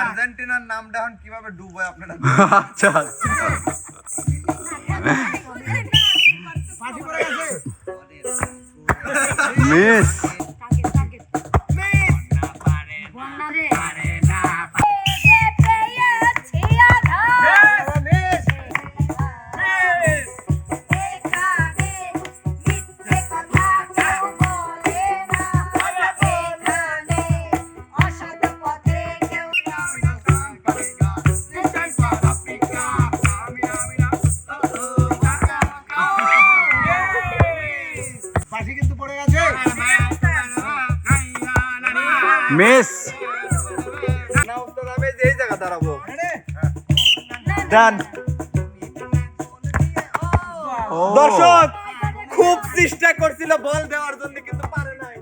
আর্জেন্টিনার নামটা এখন কিভাবে ডুববে আপনারা? আচ্ছা মিস মিস যেই জায়গা দাঁড়াবো ডান দর্শক খুব চেষ্টা করছিল বল দেওয়ার জন্য কিন্তু পারে নাই।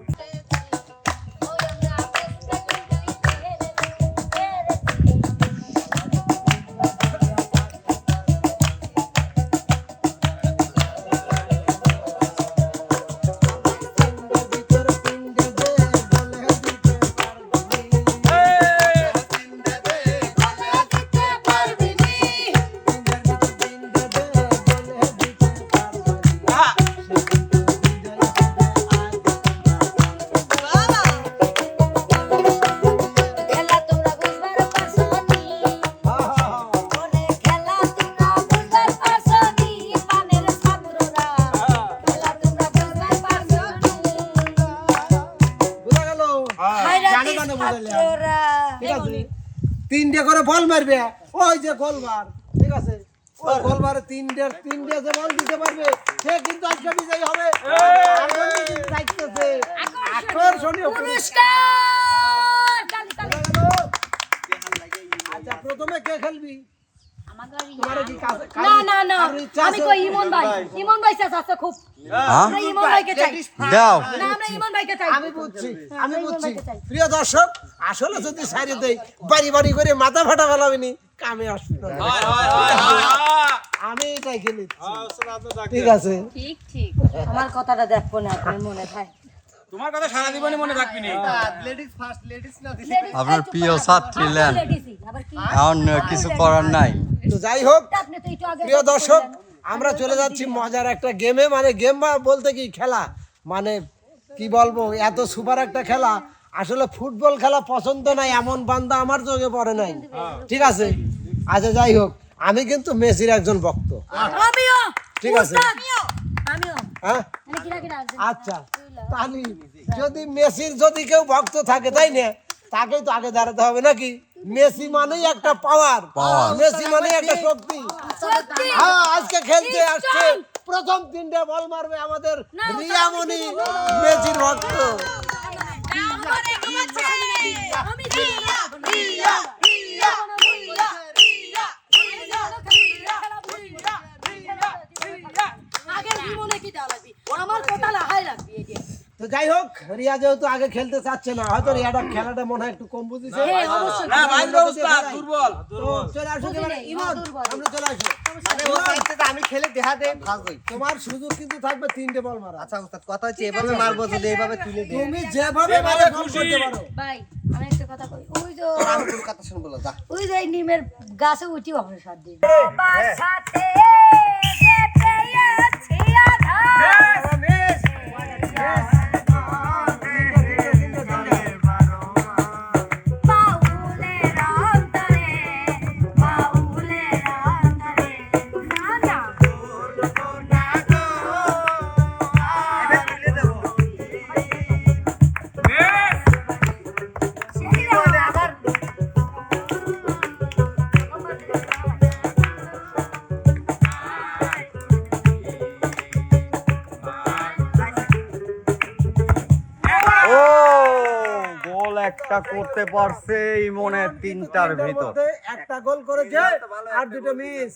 তিনটে করে বল মারবে, ওই যে গোলবার, ঠিক আছে? ওই গোলবারে তিনটে যে বল দিতে পারবে সে কিন্তু আজকে বিজয়ী হবে। আকর্ষণীয় আচ্ছা, প্রথমে কে খেলবি? আমি বুঝছি প্রিয় দর্শক, আসলে যদি সাইরে দেই বাড়ি বাড়ি করে মাথা ফাটা ফেলাবিনি, কামে আসবে না। আমি এটাই খেলি, ঠিক আছে? ঠিক ঠিক, আমার কথাটা দেখবো না, আপনার মনে থাকে। তোমার কথা সারা জীবনে মনে থাকবে না। লেডিস ফার্স্ট, লেডিস না দিলে আপনার প্রিয় ছাত্রী লেন, এখন কিছু করার নাই। তো যাই হোক প্রিয় দর্শক, আমরা চলে যাচ্ছি মজার একটা গেমে। মানে গেম বলতে কি, খেলা, মানে কি বলবো, এত সুপার একটা খেলা। আসলে ফুটবল খেলা পছন্দ নাই এমন বান্দা আমার চোখে পড়ে নাই, ঠিক আছে? আচ্ছা যাই হোক, আমি কিন্তু মেসির একজন ভক্ত, ঠিক আছে? হ্যাঁ আচ্ছা, তাহলে যদি মেসির যদি কেউ ভক্ত থাকে, তাই না, তাকেই তো আগে দাঁড়াতে হবে নাকি? মেসি মানেই একটা পাওয়ার, মেসি মানেই একটা শক্তি। হ্যাঁ, আজকে খেলতে আসছে, প্রথম তিনটে বল মারবে আমাদের রিয়ামণি, মেসির ভক্ত। তো যাই হোক, রিয়া যেহেতু আগে খেলতে চাচ্ছে না, হয়তো রিয়াটা খেলাটা মনে হয় একটু কম বুঝেছে। চলে আসো, আমি খেলে দেখা দেই ফার্স্ট হই। তোমার সুযোগ কিন্তু থাকবে তিনটে বল মারা। আচ্ছা উস্তাদ, কথা হচ্ছে এভাবে মারবো, যদি এইভাবে তুলে দিই তুমি যেভাবে মারো গোল করতে পারো। ভাই আমি একটা কথা কই, ওই যে আমি কোনো কথা শুনবো না, যা। ওই যে নিমের গাছে উঠি হবে সাত দিন। একটা করতে পারছে ইমনের তিনটার ভিতর, একটা গোল করেছে আর দুটো মিস।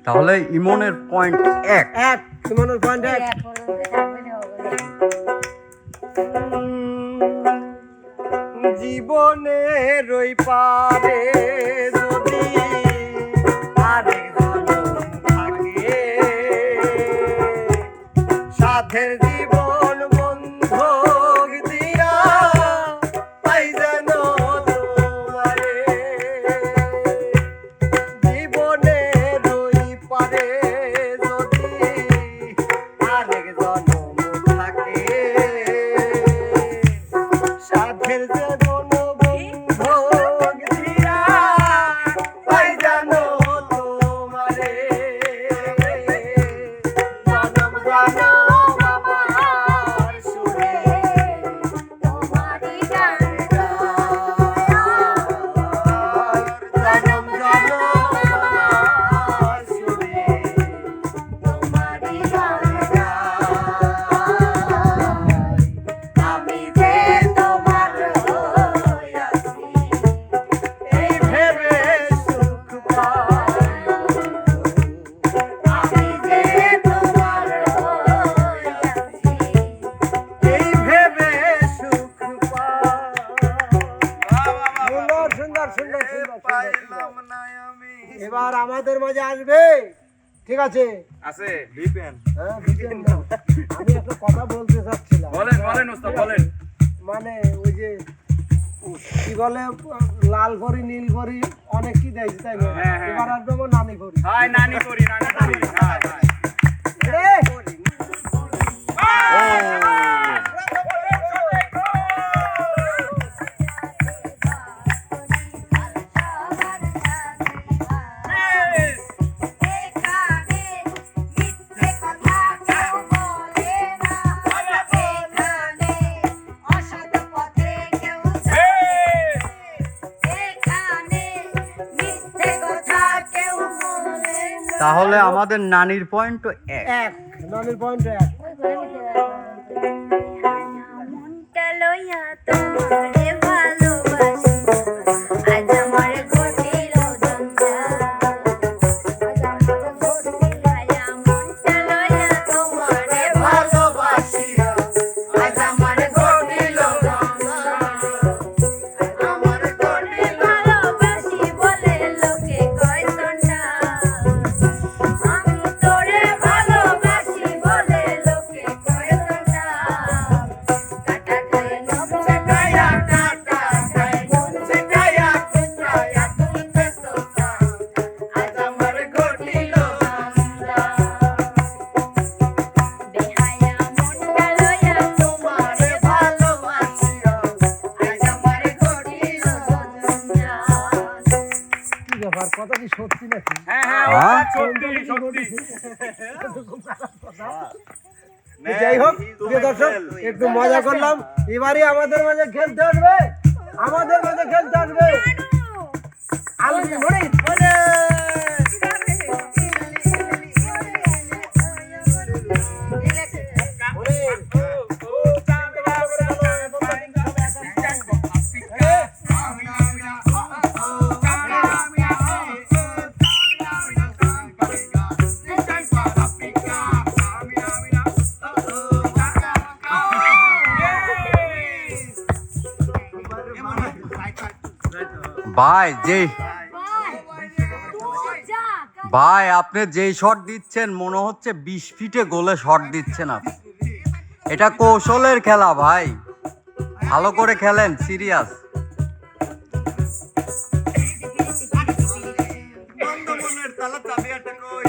তাহলে ইমনের পয়েন্ট এক, ইমনের পয়েন্ট এক। জীবনের ওই পারে যদি আরেকজন থাকে সাথে জীবন বন্ধক দিয়া পাই যেন তোমারে জীবনের ওই পারে যদি আরেক জনম থাকে সাথের জীবন বন্ধক দিয়া পাই যেন তোমারে জনম জনম আমার সুরে তোমারই গান জনম জনম আমার সুরে তোমারই গান আমি যে তোমার হইয়াছি এই ভেবে সুখ পাই আমি যে তোমার হইয়াছি এই ভেবে সুখ পাই সুন্দর সুন্দর সুন্দর সুন্দর পাইলাম না আমি এবার আমাদের মাঝে আসবে, ঠিক আছে? আছে হ্যাঁ, বুঝলেন না? আমি একটা কথা বলতে চাচ্ছিলাম, বলেন বলেন ওস্তাদ বলেন। মানে ওই যে কি বলে লাল পরি নীল পরি অনেক কি দেখছি, তাই না? হ্যাঁ, হ্যাঁ। এবার আসবে আমার নানি পরি। হাই নানি করি নানি করি হাই হাই রে, তাহলে আমাদের নানির পয়েন্ট তো এক। এক নানির পয়েন্ট এক। মনটা লইয়া তোমারে ভালোবাসি আজ আমার ঘটিল জঞ্জাল মনটা লইয়া তোমারে ভালোবাসি আজ আমার ঘটিল আমার ঘটিল ভালোবাসি বলে লোকে কয় সন্ধ্যা আমি তোরে ভালোবাসি বলে লোকে কয় সন্ধ্যা কাটা খায় নবসে গায়া কাটা গায় গুনছে গায়া কুসায়া তুলতে সোসা আজ আমার ঘটিল বেহায়া মনটা লইয়া তোমারে ভালোবাসি আজ আমার ঘটিল কি ব্যাপার, কথা কি সত্যি নাকি? হ্যাঁ হ্যাঁ হ্যাঁ? সত্যি সত্যি যাই হোক, প্রিয় দর্শক, একটু মজা করলাম। এবারে আমাদের মাঝে খেলতে আসবে, আমাদের মাঝে খেলতে আসবে আলবি মনির। ভাই ভাই আপনি যেই শট দিচ্ছেন মনে হচ্ছে 20 ফিটে গোলে শট দিচ্ছেন আপনি। এটা কৌশলের খেলা ভাই, ভালো করে খেলেন, সিরিয়াস। মনের তালা চাবি আটা কই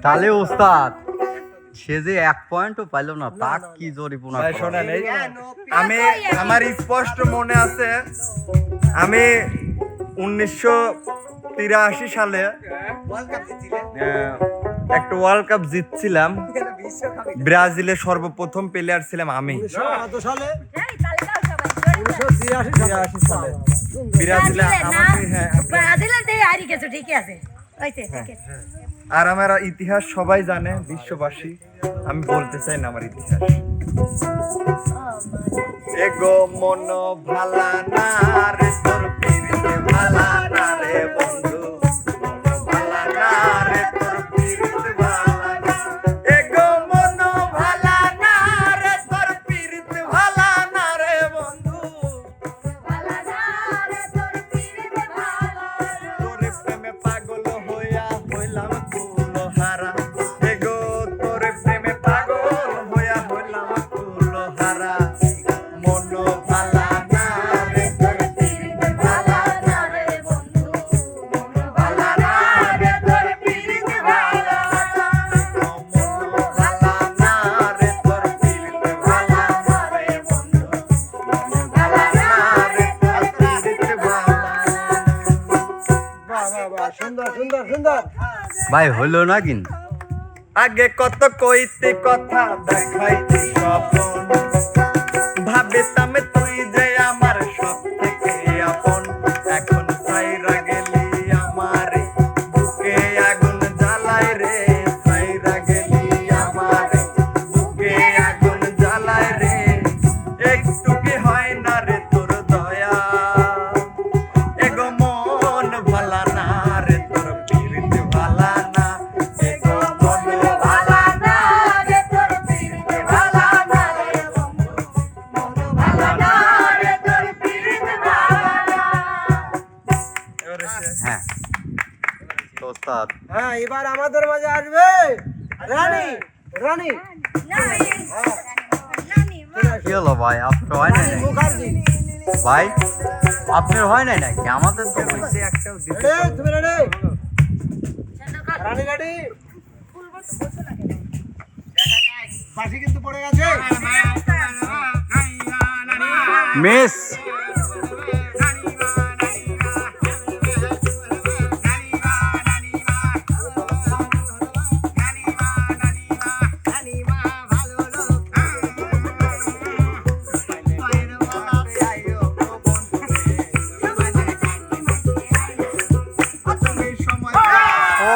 তাহলে ওস্তাদ সে যে 1 পয়েন্টও পাইলো না, তার কি জরিমানা ভাই করা? শোনেন, আমি আমার স্পষ্ট মনে আছে আমি 1983 সালে একটা ওয়ার্ল্ড কাপ জিতছিলাম। ব্রাজিলে সর্বপ্রথম প্লেয়ার ছিলাম আমি। কত সালে? এই তালিকাও সবাই 1983 সালে। ব্রাজিলে আমাকে ব্রাজিলের দিয়ে হারিয়ে গেছো, ঠিকই আছে, হয়েছে, ঠিক আছে। আর আমার ইতিহাস সবাই জানে, বিশ্ববাসী। আমি বলতে চাই না আমার ইতিহাস। এগো মন ভালা না রে তোর পিরিতে ভালা না রে বন্ধু, মন ভালা না রে তোর পিরিতে ভালা না। এগো মন ভালা না রে তোর পিরিতে ভালা না রে বন্ধু, ভালা না রে তোর পিরিতে ভালা না। তোর প্রেমে পাগল হইয়া হইলাম কুলহারা। এগো তোর প্রেমে পাগল হইয়া হইলাম কুলহারা। মন ভালা না রে তোর পিরিতে ভালা না রে বন্ধু, মন ভালা না রে তোর পিরিতে ভালা না। মন ভালা না রে তোর পিরিতে ভালা না রে বন্ধু, মন ভালা না রে তোর পিরিতে ভালা না। বাহ বাহ বাহ, সুন্দর সুন্দর সুন্দর। ভাই হলো না কিন্তু। আগে কত কইতে কথা দেখাইতি স্বপন, ভাবিতাম তুই যে আমার সব থেকে আপন। এখন সাইরা গেলি আমারে, বুকে আগুন জ্বালায় রে। সাইরা গেলি আমারে, বুকে আগুন জ্বালায় রে। একটু কি হয় না রে তোর দয়া, এগো মন ভালা না রে তোর পিরিতে ভালা না। এগো মন ভালা না রে তোর পিরিতে ভালা না রে বন্ধু, মন ভালা না রে তোর পিরিতে ভালা না। এবারে শেষ। হ্যাঁ তো ওস্তাদ হ্যাঁ, এবার আমাদের মাঝে আসবে রানী। রানী নানি কি হলো ভাই, আপনার হয় নাই নাকি? মুখার্জি, ভাই আপনার হয় নাই নাকি? আমাদের তো হয়েছে। একটাও দিতে রেডি? তুমি রেডি? রানী রেডি? বাঁশি কিন্তু পড়ে গেছে। মিস ও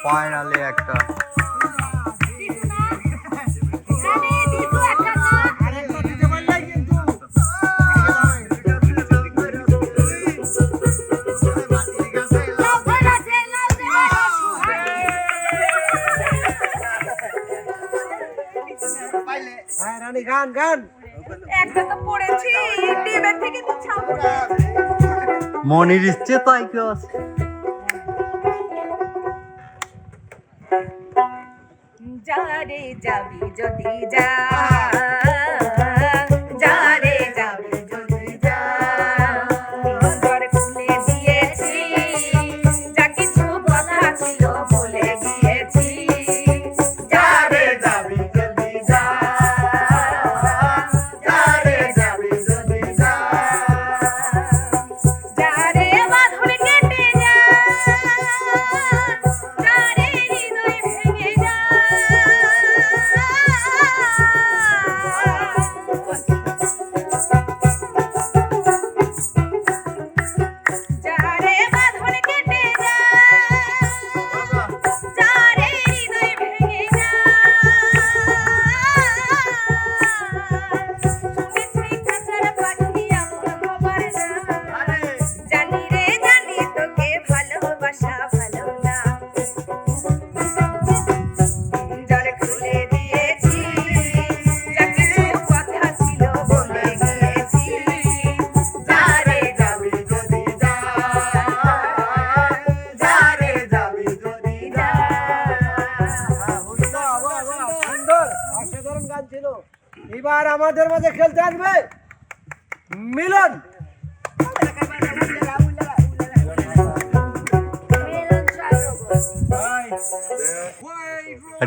ফাইনালি একটা। আরেকটা দিতে পারলে কিন্তু। হ্যাঁ রানী, গান গান। একটা তো পড়েছি টিভি থেকে তো ছাপো। মনির ইচ্ছে তাই কেউ আছে। যারে যাবি যদি যা, যারে যাবি যদি যা, ঘর খুলে দিয়েছি, যা কিছু বলা ছিল বলে গিয়েছি। যারে যাবি যদি যা, যারে যাবি যদি যা, যারে বাঁধন কেটে যা, যারে হৃদয় ভেঙে যা। যারে বাঁধন কেটে যা, যারে হৃদয় ভেঙে যা। শুনেছি কাঁচার পাখি এমন হবার না, জানি রে জানি তোকে ভালোবাসা ভালো না। যার খুলে দিয়েছি, যা কিছু কথা ছিল বলে গিয়েছি। যারে যাবি যদি যা, যারে যাবি যদি যা। বাহ, বাহ, বাহ, সুন্দর, অসাধারণ গান ছিল। এবার আমাদের মাঝে খেলতে আসবে মিলন।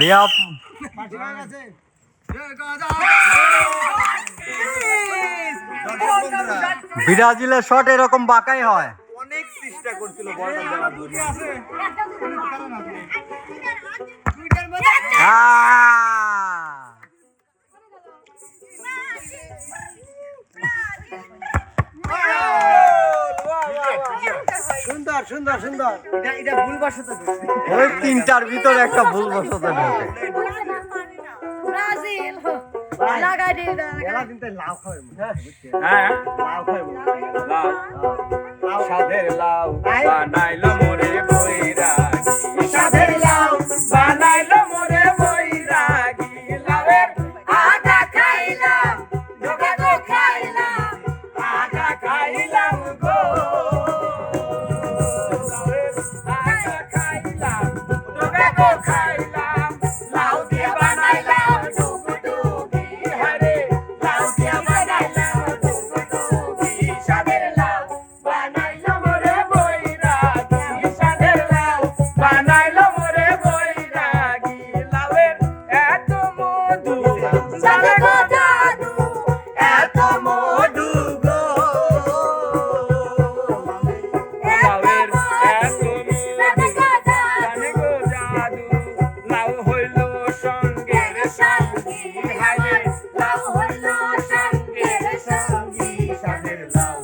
রিয়া পার্টি হয়ে গেছে। ব্রাজিলের শট এরকম বাঁকাই হয়। অনেক চেষ্টা করছিল বলটা দেওয়ার জন্য। সুন্দর সুন্দর সুন্দর সুন্দর। এটা ভুল বাসাতে ওই তিনটার ভিতরে একটা ভুল বসতে ঢোকে। ব্রাজিল লাগাই দে খেলা কিন্তু লাভ হয় হ্যাঁ লাভ হয় লাউ সাধের লাউ বানাইলো মোরে বৈরাগী সাধের লাউ বানাইলো মোরে বৈরাগী লাউয়ের আটা খাইলাম ডোকা গো খাইলাম আটা খাইলাম গো লাউয়ের আটা খাইলাম ডোকা গো খাইলাম লাউ দিয়ে বানাইলাম ডুবডুবি হরে লাউ দিয়ে বানাইলাম ডুবডুবি সাধের লাউ বানাইলো মোরে বৈরাগী সাধের লাউ বানাইলো মোরে বৈরাগী লাউয়ের এত মধু জানে গো জাদু এত মধু গো লাউয়ের এত মধু জানে গো জাদু লাউ হইল সঙ্গের সঙ্গী হায় লাউ হইল সঙ্গের সঙ্গী সাধের লাউ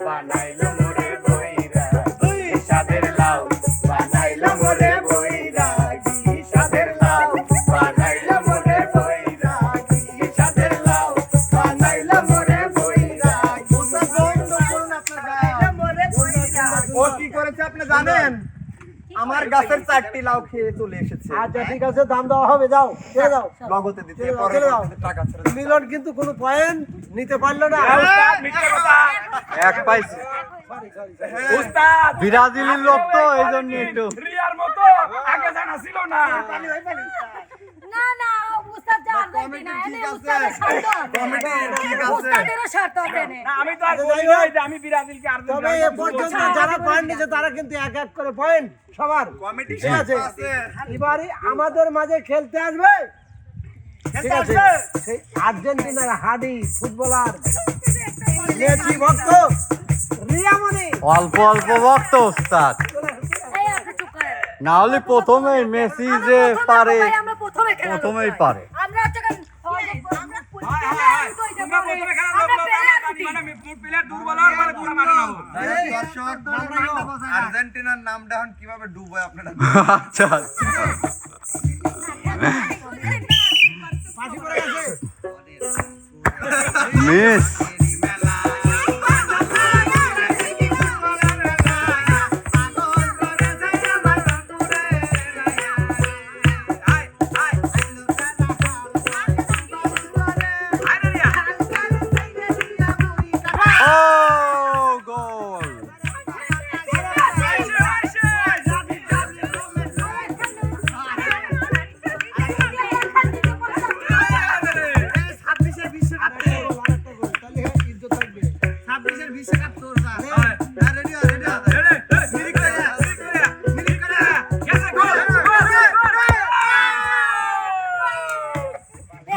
বানাইলো মোরে বৈরাগী সাধের লাউ বানাইলো মোরে বৈরাগী সাধের লাউ বানাইলো মোরে বৈরাগী সাধের লাউ বানাইলো মোরে বৈরাগী ও কি করেছে আপনি জানেন? আমার গাছের 4টি লাউ খেয়ে চলে এসেছে। আচ্ছা ঠিক আছে, দাম দেওয়া হবে, যাও চলে যাও। নগদে দিতে চলে যাও, পরে চলে যাও। টাকা ছেড়ে দেব। মিলন কিন্তু কোনো পয়েন্ট নিতে পারলো না। উস্তাদ মিথ্যা কথা এক পাইছে। উস্তাদ ব্রাজিলের লোক তো এই জন্য একটু রিয়ার মতো আগে জানা ছিল না না না উস্তাদ যে আর্জেন্টিনা এনে উস্তাদের শর্ত কমিটি ঠিক আছে। উস্তাদেরও শর্ত আছে নে না আমি তো আর আচ্ছা, বলি যাই হোক। নাই যে আমি ব্রাজিলকে তবে এ আর্জেন্টিনা পর্যন্ত যারা পয়েন্ট নিচ্ছে তারা কিন্তু এক এক করে পয়েন্ট সবার। কমিটি ঠিক আছে, আছে। এবারে আমাদের মাঝে খেলতে আসবে, ঠিক আছে, সেই আর্জেন্টিনার হাডি ফুটবলার মেসি ভক্ত রিয়ামনি। অল্প অল্প ভক্ত ওস্তাদ, এই আপনি চুপ করেন না হলে প্রথমেই মেসি যে পারে আমরা প্রথমে খেলা প্রথমেই পারে। আমরা যখন আমরা তোমরা প্রথমে খেলা মানে মুখ প্লেয়ার দুর্বল হওয়ার পরে তোমরা মাঠে নামো দর্শক, আর্জেন্টিনার নামটা এখন কিভাবে ডুববে আপনারা আচ্ছা আচ্ছা। ফাঁসি পড়ে গেছে। মিস ও গোল।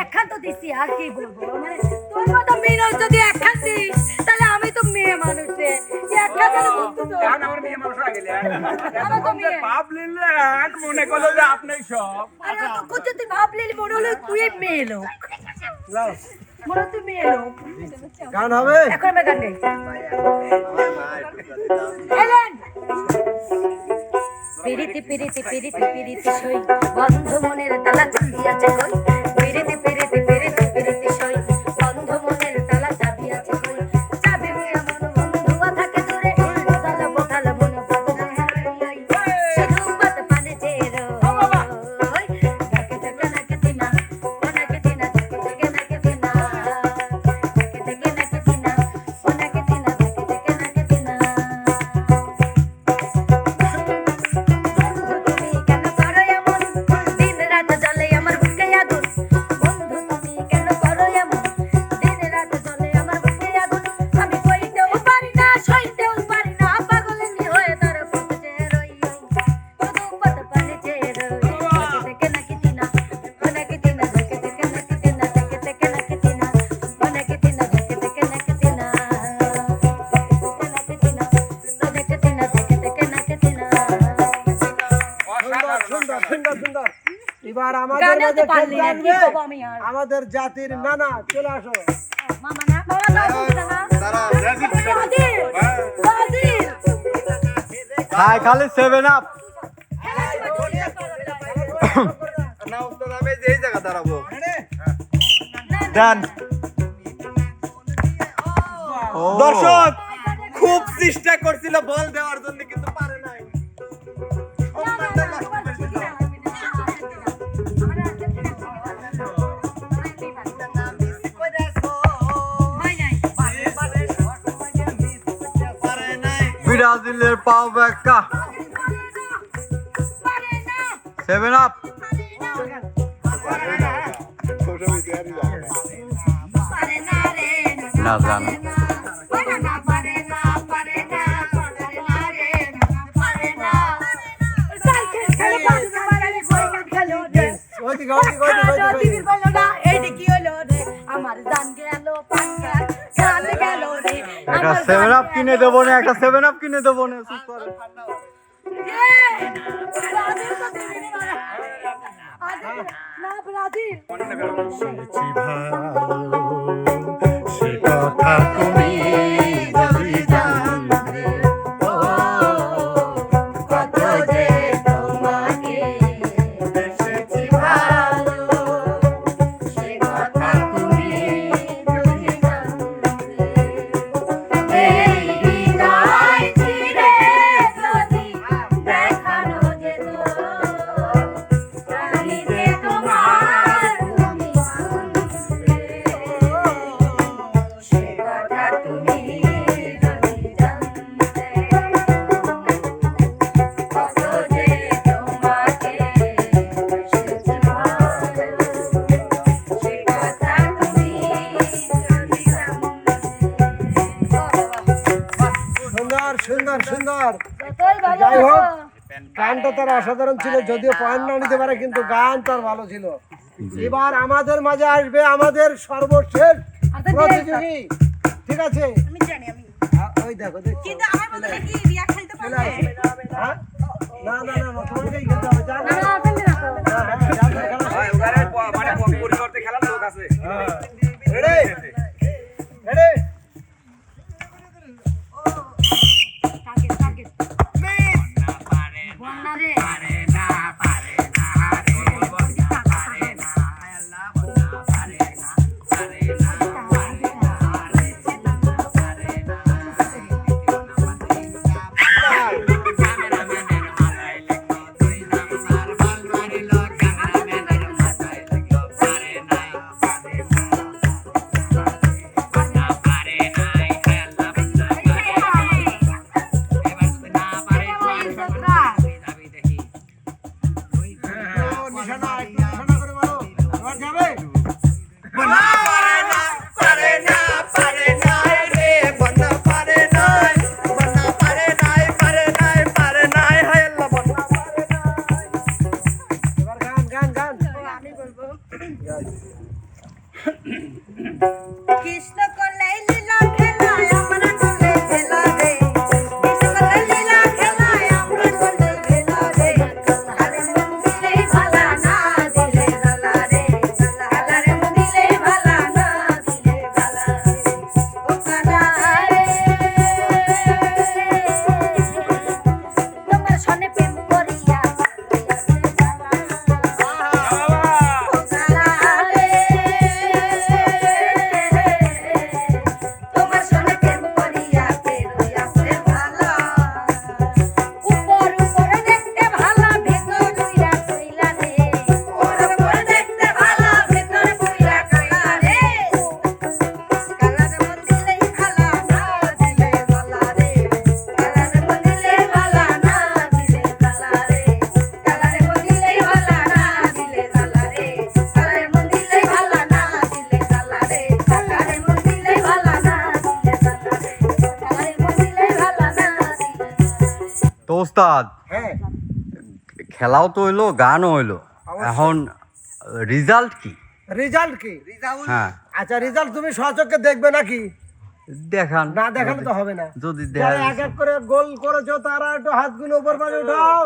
একখান তো দিছি আর কি বলবো মানে তোর মতো মিনল যদি একখান দিস তাহলে আমি তো মেয়ে মানুষ রে একখান তো বুঝতো তো এখন আমার মেয়ে মানুষ আগে আমার তো মেয়ে বাপ লিলে এক মনে করলো যে আপনি সব আরে তো কুছ তুই ভাবলি মনে হলো তুই মেয়ে লোক যাও, মনে তুই মেয়ে লোক গান হবে। এখন আমি গান গাই এলেন পিরিতি পিরিতি পিরিতি পিরিতি সই বন্ধ মনের তালা চাবি আছে কই পিরিতি পিরিতি পিরিতি পিরিতি সই বন্ধ মনের তালা চাবি আছে কই চাবি নিয়ে মন বন্ধুয়া থাকে দূরে বোতালা বোতালা মন বদলে হারাই শুধু বাত পানে চেরো নাকে থেকে নাকে দিনা নাকে দিনা থেকে থেকে নাকে দিনা নাকে থেকে নাকে দিনা নাকে দিনা থেকে থেকে নাকে দিনা তুমি কেন করো এমন দিন রাত জ্বলে আমার বুকে আগুন বন্ধু তুমি কেন করো এমন দিন রাত জ্বলে আমার বুকে আগুন আমি কইতেও পারি না সইতেও পারি না পাগলিনী হয়ে তোর বুকে রই শুধু পদ পানে চেয়ে রই থেকে নাকি দিনা নাকি দিনা থেকে থেকে নাকি দিনা থেকে থেকে নাকি দিনা নাকি দিনা থেকে থেকে নাকি দিনা নাকি দিনা থেকে দিনা থেকে থেকে নাকি দিনা সুন্দর সুন্দর সুন্দর সুন্দর। এবার আমাদের গানেও মাঝে তো পারলি খেলতে না, কি আসবে করবো আমি আর? আমাদের জাতির নানা, চলে আসো। মামা না বাবা না না দাঁড়াও, ব্রাজিল ব্রাজিল খায় খালি 7 আপ। না উস্তাদ আমি এই জায়গা দাঁড়াবো। ডান। ও দর্শক খুব চেষ্টা করছিল বল দেওয়ার জন্য কিন্তু পারে নাই। সম্মানটা নষ্ট করেছিল। পারে নাই। ব্রাজিলের পাও ব্যাকা 7 আপ। না জানো ওইদিকে, ওইদিকে, ওইদিকে, ওইদিকে। আমার জান গেল পাখা জান গেল রে একটা 7 আপ কিনে দেবো না, একটা 7 আপ কিনে দেবো না। চুপ করো। না ব্রাজিল সে কথা তুমি যদি জানতে কত যে তোমাকে বেসেছি ভালো সে কথা তুমি যদি জানতে এই হৃদয় চিরে যদি দেখানো যেত আমি যে তোমার তুমি শুনতে সে কথা তুমি যদি জানতে কত যে তোমাকে বেসেছি ভালো সে কথা তুমি যদি সুন্দর সুন্দর সুন্দর। যতই ভালো যাই হোক, গানটা তার অসাধারণ ছিল, যদিও পয়েন্ট না নিতে পারে কিন্তু গান তার ভালো ছিল। এবার আমাদের মাঝে আসবে আমাদের সর্বশেষ প্রতিযোগী, ঠিক আছে? আমি জানি আমি ওই দেখো দেখছো? কিন্তু আমার মতো নাকি রিয়া খেলতে চলে পারবে আসবে। হ্যাঁ? না না না না, তোমাকেই খেলতে হবে। যাও, না না ফেলবে না তো হ্যাঁ, হ্যাঁ, যাও, যাও, খেলা ভাই ওখানে মানে পরিবর্তে খেলার লোক আছে। রেডি রেডি টার্গেট টার্গেট বন্যা রে নিশানা একটু নিশানা করে বলো, এবার যাবে? বন্যা পারে না, পারে না, পারে নাই রে, বন্যা পারে নাই, বন্যা পারে নাই, পারে নাই, পারে নাই, হায় আল্লাহ, বন্যা পারে নাই। এবার গান গান গান। আমি বলবো কৃষ্ণ করলে লীলা খেলা আমরা করলে খেলা রে কৃষ্ণ করলে লীলা খেলা আমরা করলে খেলা রে আরে মন দিলে ভালা না দিলে জ্বালা রে আরে মন দিলে ভালা না দিলে জ্বালা রে ও কালা রে তোমার সনে প্রেম করিয়া তোমার সনে প্রেম করিয়া পেরোই আসে ভালা উপর উপরে দেখতে ভালো ভেতর দুইরা কইলা রে ওর উপর দেখতে ভালা ভেতর পুইরা কালা রে কালার মন দিলেই ভালা না দিলে জ্বালা রে কালার মন দিলেই ভালা না দিলে জ্বালা রে কালার মন দিলেই ভালা না দিলে জ্বালা রে কালার মন দিলেই ভালা না দিলে জ্বালা রে কালার মন দিলেই ভালা না দিলে জ্বালা রে কালার মন দিলেই ভালা না দিলে তো ওস্তাদ, হ্যাঁ, খেলাও তো হইলো, গানও হইলো, এখন রেজাল্ট কি? রেজাল্ট কি? হ্যাঁ আচ্ছা, রেজাল্ট তুমি সচক্ষে দেখবে নাকি? দেখান। না দেখালে তো হবে না। যদি যারা দেখা এক এক করে গোল করেছো তারা একটু হাতগুলো উপর পারে উঠাও।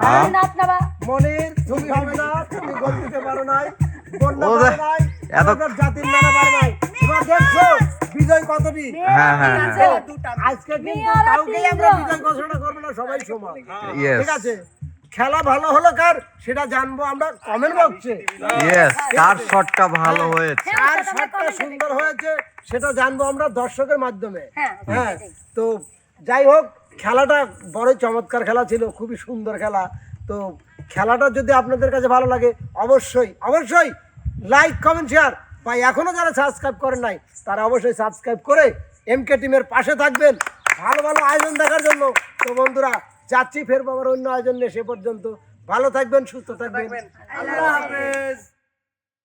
হ্যাঁ? নাচ নাবা মনির, তুমি হবে না, তুমি গোল দিতে পারো নাই, বন্যা ও পারে দে- নাই, এত- আমাদের জাতির নানা পারে নাই। এবার দেখছো বিজয় কতটি? হ্যাঁ হ্যাঁ হ্যাঁ আজকে কিন্তু কাউকেই আমরা বিজয় ঘোষণা করবো না, সবাই সমান। ইয়েস ঠিক আছে, খেলা ভালো হলো কার সেটা জানবো আমরা কমেন্ট বক্সে। ইয়েস কার শটটা ভালো হয়েছে আর শটটা সুন্দর হয়েছে সেটা জানবো আমরা দর্শকের মাধ্যমে। হ্যাঁ, তো যাই হোক, খেলাটা বড়ই চমৎকার খেলা ছিল, খুবই সুন্দর খেলা। তো খেলাটা যদি আপনাদের কাছে ভালো লাগে অবশ্যই অবশ্যই লাইক কমেন্ট শেয়ার, বা এখনো যারা সাবস্ক্রাইব করেন নাই তারা অবশ্যই সাবস্ক্রাইব করে এমকে টিমের পাশে থাকবেন ভালো ভালো আয়োজন দেখার জন্য। তো বন্ধুরা, যাচ্ছি ফের আবার অন্য আয়োজন নিয়ে, সে পর্যন্ত ভালো থাকবেন, সুস্থ থাকবেন। আল্লাহ হাফেজ।